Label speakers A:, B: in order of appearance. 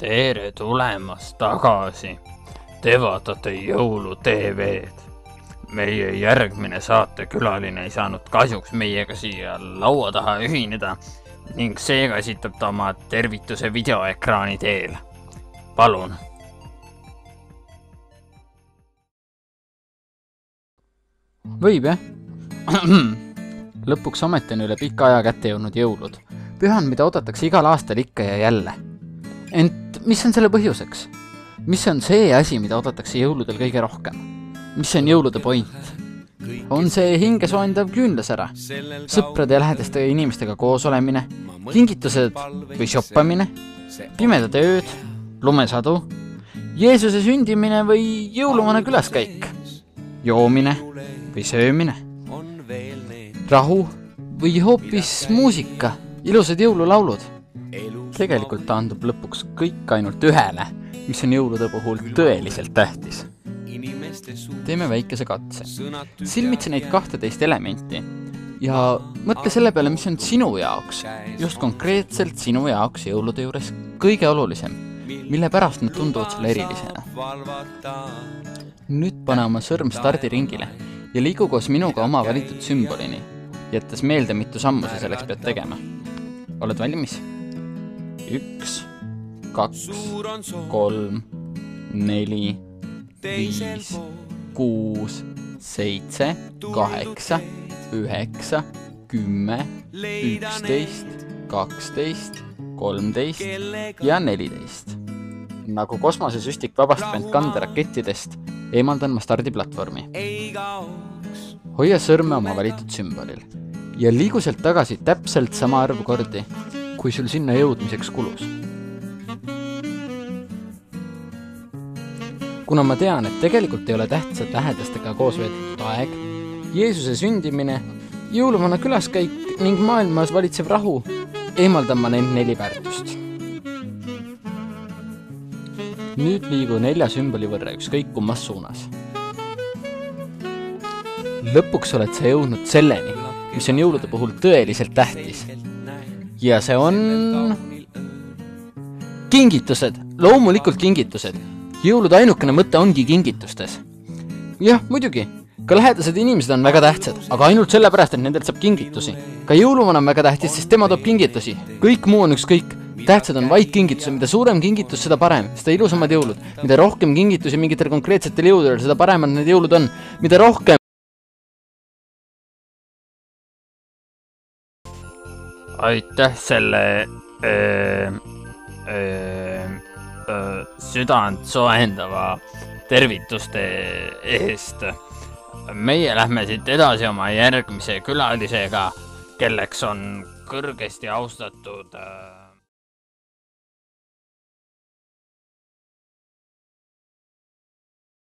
A: Tere tulemast tagasi. Te vaatate Jõulu TV-d. Meie järgmine saatekülaline ei saanud kahjuks meiega siia laua taha ühineda ning seega esitab ta oma tervituse videoekraani teel. Palun.
B: Võib, jah? Lõpuks ometi on üle pika aja kätte jõudnud jõulud. Pühan, mida oodatakse igal aastal ikka ja jälle. Ent mis on selle põhjuseks? Mis on see asi, mida oodatakse jõuludel kõige rohkem? Mis on jõulude point? On see hinge soojendav küünlasära? Sõprade ja lähedaste inimestega koos olemine? Kingitused või shoppamine? Pimedad ööd? Lumesadu? Jeesuse sündimine või jõuluvana külaskäik? Joomine või söömine? Rahu või hoopis muusika, ilusad jõululaulud? Tegelikult taandub lõpuks kõik ainult ühele, mis on jõulude puhul tõeliselt tähtis. Teeme väikese katse. Silmitse neid 12 elementi ja mõtle selle peale, mis on sinu jaoks, just konkreetselt sinu jaoks jõulude juures kõige olulisem, mille pärast nad tunduvad sulle erilisena. Nüüd pane oma sõrm stardiringile ja liigu koos minuga oma valitud sümbolini, jättes meelde, mitu sammu sa selleks pead tegema. Oled valmis? 1, 2, 3, 4, 5, 6, 7, 8, 9, 10, 11, 12, 13 ja 14. Nagu kosmosesüstik vabastab end kanda rakettidest, eemaldan ma stardiplatvormi. Hoia sõrme oma valitud sümbolil ja liigu sealt tagasi täpselt sama arv kordi, kui sul sinna jõudmiseks kulus. Kuna ma tean, et tegelikult ei ole tähtsad lähedastega koos veedetud aeg, Jeesuse sündimine, jõuluvana külaskäik ning maailmas valitsev rahu, eemaldan ma neid 4 väärtust. Nüüd liigu 4 sümboli võrra ükskõik kummas suunas. Lõpuks oled sa jõudnud selleni, mis on jõulude puhul tõeliselt tähtis. Ja see on... kingitused, loomulikult kingitused. Jõulude ainukene mõte ongi kingitustes. Jah, muidugi, ka lähedased inimesed on väga tähtsad, aga ainult sellepärast, et nendelt saab kingitusi. Ka jõuluvana on väga tähtis, sest tema toob kingitusi. Kõik muu on ükskõik. Tähtsad on vaid kingitused, mida suurem kingitus, seda parem, seda ilusamad jõulud. Mida rohkem kingitusi mingitel konkreetsetel jõuludel, seda paremad need jõulud on. Mida rohkem...
A: Aitäh selle südant soojendava tervituste eest. Meie lähme siit edasi oma järgmise külalisega, kelleks on kõrgesti austatud...